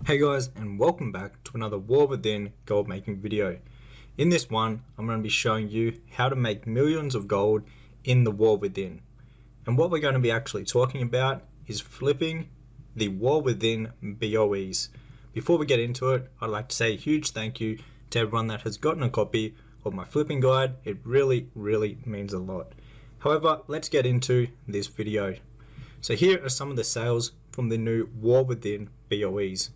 Hey guys, and welcome back to another War Within gold making video. In this one, I'm going to be showing you how to make millions of gold in the War Within. And what we're going to be actually talking about is flipping the War Within BOEs. Before we get into it, I'd like to say a huge thank you to everyone that has gotten a copy of my flipping guide. It really means a lot. However, let's get into this video. So here are some of the sales from the new War Within BOEs.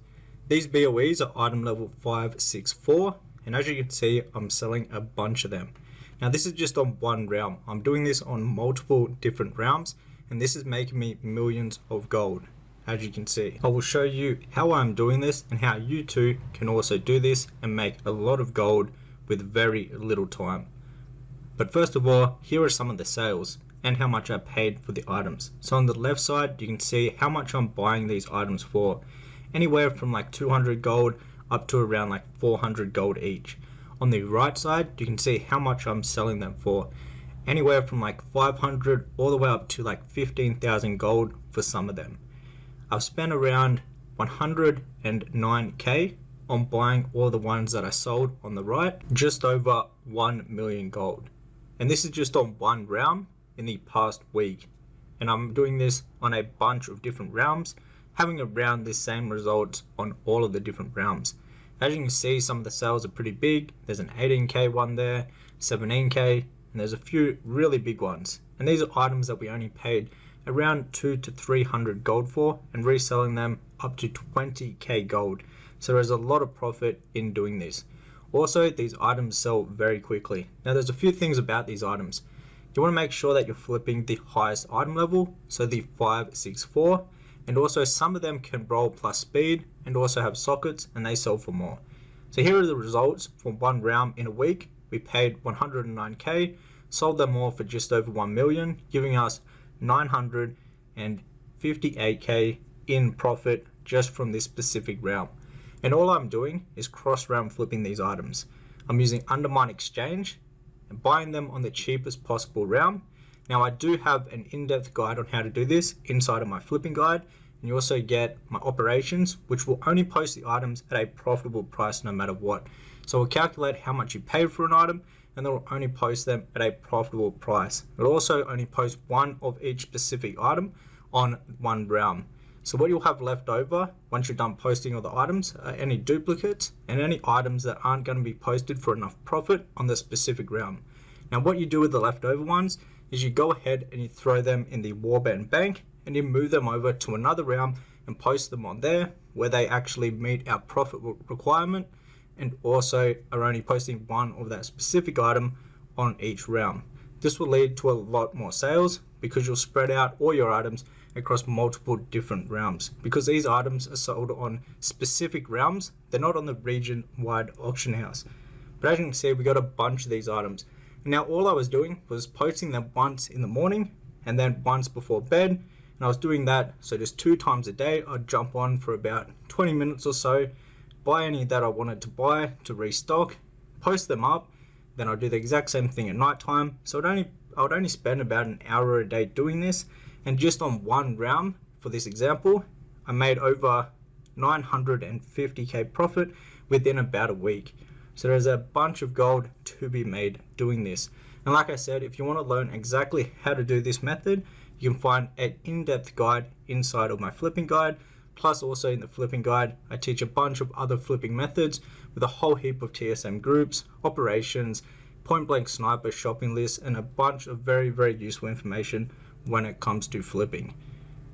These BOEs are item level 564, and as you can see, I'm selling a bunch of them. Now this is just on one realm. I'm doing this on multiple different realms, and this is making me millions of gold, as you can see. I will show you how I'm doing this and how you too can also do this and make a lot of gold with very little time. But first of all, here are some of the sales and how much I paid for the items. So on the left side, you can see how much I'm buying these items for. Anywhere from like 200 gold up to around like 400 gold each. On the right side, you can see how much I'm selling them for. Anywhere from like 500 all the way up to like 15,000 gold for some of them. I've spent around 109k on buying all the ones that I sold on the right, just over 1 million gold. And this is just on one realm in the past week. And I'm doing this on a bunch of different realms, having around the same results on all of the different realms. As you can see, some of the sales are pretty big. There's an 18k one there, 17k, and there's a few really big ones. And these are items that we only paid around 200 to 300 gold for, and reselling them up to 20k gold. So there's a lot of profit in doing this. Also, these items sell very quickly. Now there's a few things about these items. You want to make sure that you're flipping the highest item level, so the 564, and also some of them can roll plus speed and also have sockets, and they sell for more. So here are the results from one round in a week. We paid 109k, sold them all for just over 1 million, giving us 958k in profit just from this specific round. And all I'm doing is cross round flipping these items. I'm using Undermine Exchange and buying them on the cheapest possible round. Now I do have an in-depth guide on how to do this inside of my flipping guide, and you also get my operations, which will only post the items at a profitable price no matter what. So we'll calculate how much you paid for an item, and then we'll only post them at a profitable price. We'll also only post one of each specific item on one round. So what you'll have left over once you're done posting all the items are any duplicates and any items that aren't going to be posted for enough profit on the specific round. Now what you do with the leftover ones is you go ahead and you throw them in the Warband bank, and you move them over to another round and post them on there where they actually meet our profit requirement, and also are only posting one of that specific item on each round. This will lead to a lot more sales because you'll spread out all your items across multiple different realms, because these items are sold on specific realms. They're not on the region-wide auction house. But as you can see, we got a bunch of these items. Now all I was doing was posting them once in the morning and then once before bed, and I was doing that so just 2 times a day. I'd jump on for about 20 minutes or so, buy any that I wanted to buy to restock, post them up, then I'll do the exact same thing at night time. So I would only spend about an hour a day doing this, and just on one round for this example I made over 950k profit within about a week. So there's a bunch of gold to be made doing this. And like I said, if you want to learn exactly how to do this method, you can find an in-depth guide inside of my flipping guide. Plus also in the flipping guide, I teach a bunch of other flipping methods with a whole heap of TSM groups, operations, point blank sniper, shopping lists, and a bunch of very useful information when it comes to flipping.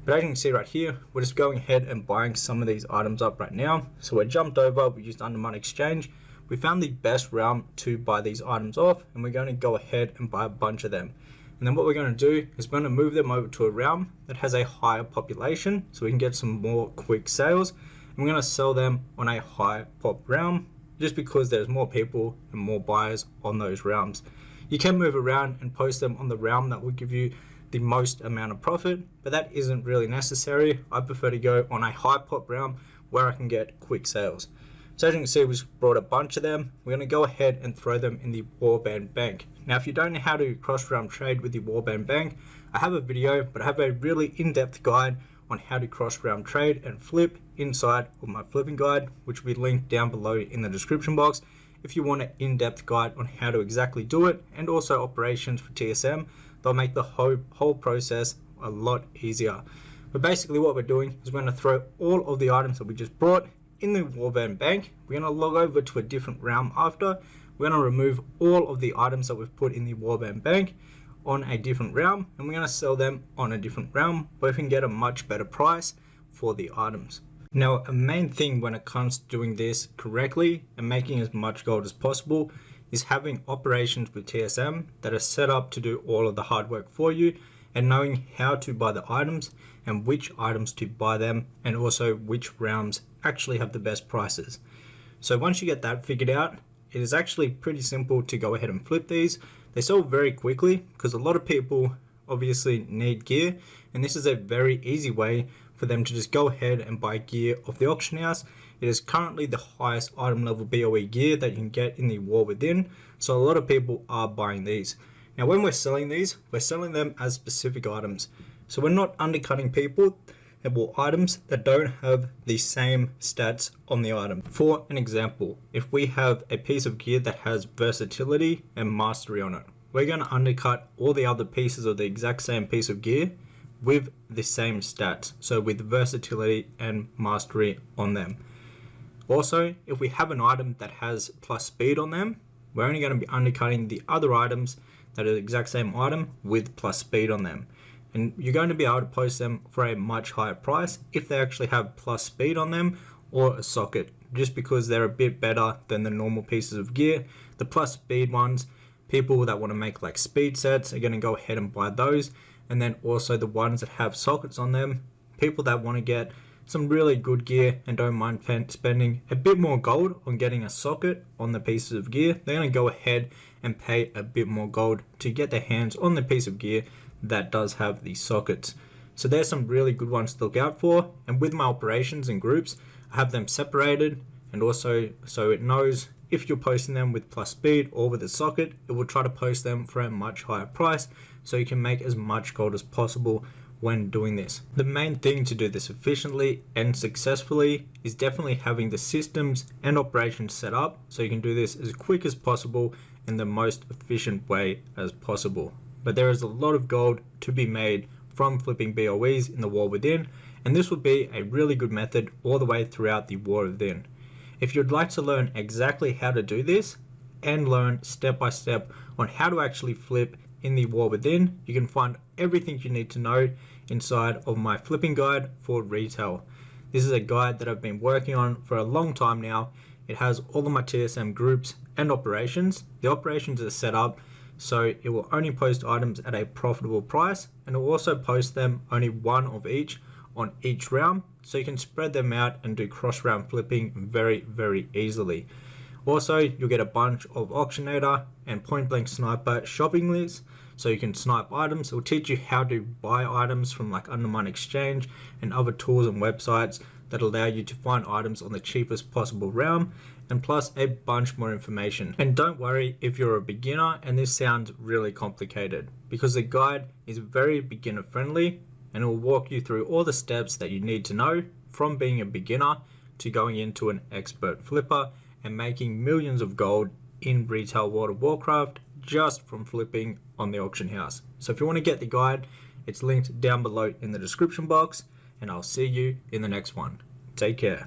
But as you can see right here, we're just going ahead and buying some of these items up right now. So we jumped over, we used Undermine Exchange. We found the best realm to buy these items off, and we're going to go ahead and buy a bunch of them. And then what we're going to do is we're going to move them over to a realm that has a higher population, so we can get some more quick sales. And we're going to sell them on a high pop realm, just because there's more people and more buyers on those realms. You can move around and post them on the realm that will give you the most amount of profit, but that isn't really necessary. I prefer to go on a high pop realm where I can get quick sales. So as you can see, we brought a bunch of them. We're going to go ahead and throw them in the Warband bank. Now if you don't know how to cross realm trade with the Warband bank, I have a video, but I have a really in-depth guide on how to cross round trade and flip inside of my flipping guide, which will be linked down below in the description box if you want an in-depth guide on how to exactly do it, and also operations for TSM. They'll make the whole process a lot easier. But basically what we're doing is we're going to throw all of the items that we just brought in the Warband bank. We're going to log over to a different realm after. We're going to remove all of the items that we've put in the Warband bank on a different realm, and we're going to sell them on a different realm where we can get a much better price for the items. Now, a main thing when it comes to doing this correctly and making as much gold as possible is having operations with TSM that are set up to do all of the hard work for you, and knowing how to buy the items and which items to buy them, and also which realms actually have the best prices. So once you get that figured out, it is actually pretty simple to go ahead and flip these. They sell very quickly because a lot of people obviously need gear, and this is a very easy way for them to just go ahead and buy gear off the auction house. It is currently the highest item level BOE gear that you can get in the War Within, so a lot of people are buying these. Now when we're selling these, we're selling them as specific items, so we're not undercutting people that bought items that don't have the same stats on the item. For an example, if we have a piece of gear that has versatility and mastery on it, we're going to undercut all the other pieces of the exact same piece of gear with the same stats, so with versatility and mastery on them. Also, if we have an item that has plus speed on them, we're only going to be undercutting the other items that are the exact same item with plus speed on them. And you're going to be able to post them for a much higher price if they actually have plus speed on them or a socket, just because they're a bit better than the normal pieces of gear. The plus speed ones, people that want to make like speed sets are going to go ahead and buy those. And then also the ones that have sockets on them, people that want to get some really good gear and don't mind spending a bit more gold on getting a socket on the pieces of gear, they're going to go ahead and pay a bit more gold to get their hands on the piece of gear that does have these sockets. So there's some really good ones to look out for, and with my operations and groups, I have them separated, and also so it knows if you're posting them with plus speed or with a socket, it will try to post them for a much higher price, so you can make as much gold as possible when doing this. The main thing to do this efficiently and successfully is definitely having the systems and operations set up so you can do this as quick as possible in the most efficient way as possible. But there is a lot of gold to be made from flipping BOEs in the War Within, and this would be a really good method all the way throughout the War Within. If you'd like to learn exactly how to do this and learn step by step on how to actually flip in the War Within, you can find everything you need to know inside of my flipping guide for retail. This is a guide that I've been working on for a long time now. It has all of my TSM groups and operations. The operations are set up so it will only post items at a profitable price, and it will also post them only one of each on each round, so you can spread them out and do cross round flipping very easily. Also, you'll get a bunch of auctionator and point blank sniper shopping lists, so you can snipe items. It will teach you how to buy items from like Undermine Exchange and other tools and websites that allow you to find items on the cheapest possible realm, and plus a bunch more information. And don't worry if you're a beginner and this sounds really complicated, because the guide is very beginner friendly and it will walk you through all the steps that you need to know from being a beginner to going into an expert flipper and making millions of gold in retail World of Warcraft just from flipping on the auction house. So if you want to get the guide, it's linked down below in the description box, and I'll see you in the next one. Take care.